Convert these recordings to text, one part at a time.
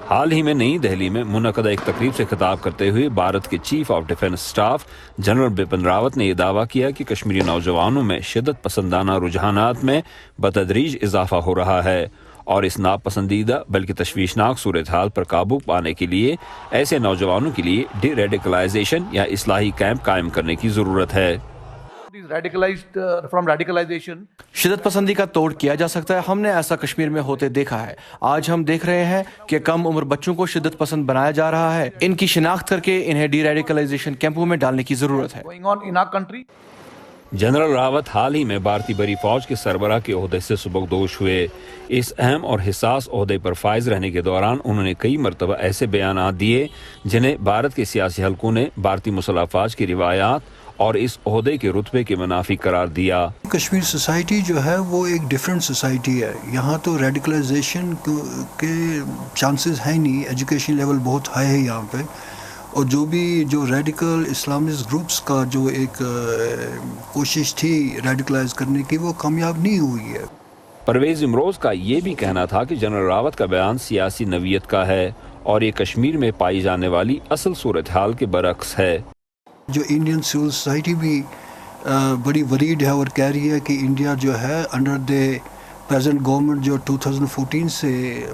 حال ہی میں نئی دہلی میں منعقدہ ایک تقریب سے خطاب کرتے ہوئے بھارت کے chief of defence staff general Bipin Rawat نے یہ دعویٰ کیا کہ کشمیری نوجوانوں میں شدت پسندانہ رجحانات میں بتدریج اضافہ ہو رہا ہے اور اس ناپسندیدہ بلکہ تشویشناک صورتحال پر قابو پانے کے لیے ایسے نوجوانوں کے لیے ڈی ریڈیکلائزیشن یا اصلاحی کیمپ قائم کرنے کی ضرورت ہے۔ شدت پسندی کا توڑ کیا جا سکتا ہے، ہم نے ایسا کشمیر میں ہوتے دیکھا ہے۔ آج ہم دیکھ رہے ہیں کہ کم عمر بچوں کو شدت پسند بنایا جا رہا ہے، ان کی شناخت کر کے انہیں ڈی ریڈیکلائزیشن کیمپوں میں ڈالنے کی ضرورت ہے۔ جنرل راوت حال ہی میں بھارتی بری فوج کے سربراہ کے عہدے سے سبکدوش ہوئے۔ اس اہم اور حساس عہدے پر فائز رہنے کے دوران انہوں نے کئی مرتبہ ایسے بیانات دیے جنہیں بھارت کے سیاسی حلقوں نے بھارتی مسلح افواج کی روایات اور اس عہدے کے رتبے کے منافی قرار دیا۔ کشمیر سوسائٹی جو ہے وہ ایک ڈیفرنٹ سوسائٹی ہے، یہاں تو ریڈیکلائزیشن کے چانسز ہیں نہیں، ایجوکیشن لیول بہت ہائی ہے یہاں پہ، اور جو ریڈیکل اسلامسٹ گروپس کا جو ایک کوشش تھی ریڈیکلائز کرنے کی وہ کامیاب نہیں ہوئی ہے۔ پرویز امروز کا یہ بھی کہنا تھا کہ جنرل راوت کا بیان سیاسی نوعیت کا ہے اور یہ کشمیر میں پائی جانے والی اصل صورتحال کے برعکس ہے۔ جو انڈین سول سوسائٹی بھی بڑی وریڈ ہے اور کہہ رہی ہے کہ انڈیا جو ہے انڈر دے پریزنٹ گورنمنٹ جو 2014 سے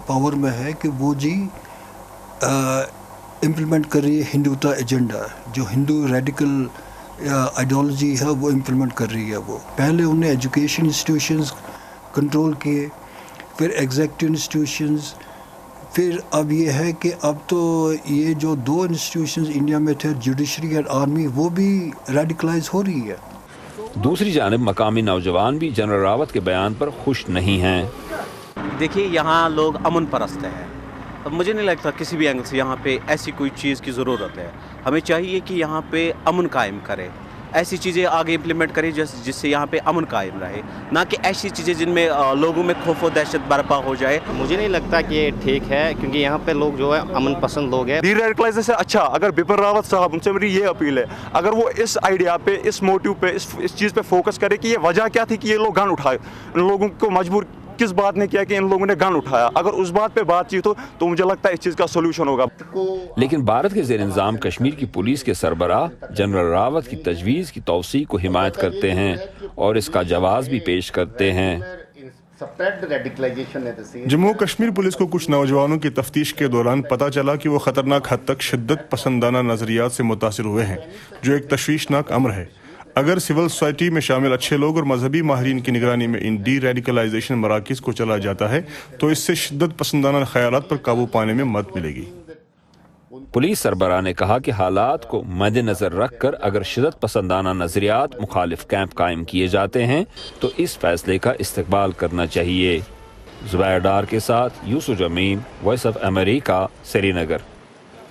پاور میں ہے کہ وہ امپلیمنٹ کر رہی ہے ہندوتا ایجنڈا، جو ہندو ریڈیکل آئیڈیالوجی ہے وہ امپلیمنٹ کر رہی ہے۔ وہ پہلے انہیں ایجوکیشن انسٹیٹیوشنز کنٹرول کیے، پھر ایگزیکٹو انسٹیٹیوشنز، پھر اب یہ ہے کہ اب تو یہ جو دو انسٹیٹیوشنز انڈیا میں تھے جوڈیشری اور آرمی وہ بھی ریڈیکلائز ہو رہی ہے۔ دوسری جانب مقامی نوجوان بھی جنرل راوت کے بیان پر خوش نہیں ہیں۔ دیکھیے یہاں لوگ امن پرست ہیں، مجھے نہیں لگتا کسی بھی اینگل سے یہاں پہ ایسی کوئی چیز کی ضرورت ہے۔ ہمیں چاہیے کہ یہاں پہ امن قائم کرے، ایسی چیزیں آگے امپلیمنٹ کرے جس سے یہاں پہ امن قائم رہے، نہ کہ ایسی چیزیں جن میں لوگوں میں خوف و دہشت برپا ہو جائے۔ مجھے نہیں لگتا کہ یہ ٹھیک ہے، کیونکہ یہاں پہ لوگ جو ہے امن پسند لوگ ہیں۔ ڈی ریڈیکلائزیشن اچھا، اگر بپن راوت صاحب ان سے میری یہ اپیل ہے، اگر وہ اس آئیڈیا پہ، اس موٹیو پہ، اس چیز پہ فوکس کرے کہ یہ وجہ کیا تھی کہ یہ لوگ گن اٹھائے، ان لوگوں کو مجبور کس بات نے کیا کہ ان لوگوں نے گن اٹھایا، اگر اس بات پہ بات چیت ہو تو مجھے لگتا ہے اس چیز کا سولوشن ہوگا۔ لیکن بھارت کے زیر انتظام کشمیر کی پولیس کے سربراہ جنرل راوت کی تجویز کی توسیع کو حمایت کرتے ہیں اور اس کا جواز بھی پیش کرتے ہیں۔ جموں کشمیر پولیس کو کچھ نوجوانوں کی تفتیش کے دوران پتہ چلا کہ وہ خطرناک حد تک شدت پسندانہ نظریات سے متاثر ہوئے ہیں، جو ایک تشویشناک امر ہے۔ اگر سول سوسائٹی میں شامل اچھے لوگ اور مذہبی ماہرین کی نگرانی میں ان ڈی ریڈیکلائزیشن مراکز کو چلا جاتا ہے تو اس سے شدت پسندانہ خیالات پر قابو پانے میں مدد ملے گی۔ پولیس سربراہ نے کہا کہ حالات کو مد نظر رکھ کر اگر شدت پسندانہ نظریات مخالف کیمپ قائم کیے جاتے ہیں تو اس فیصلے کا استقبال کرنا چاہیے۔ زبیر ڈار کے ساتھ Yusuf Jamim, Voice of America, Sri Nagar.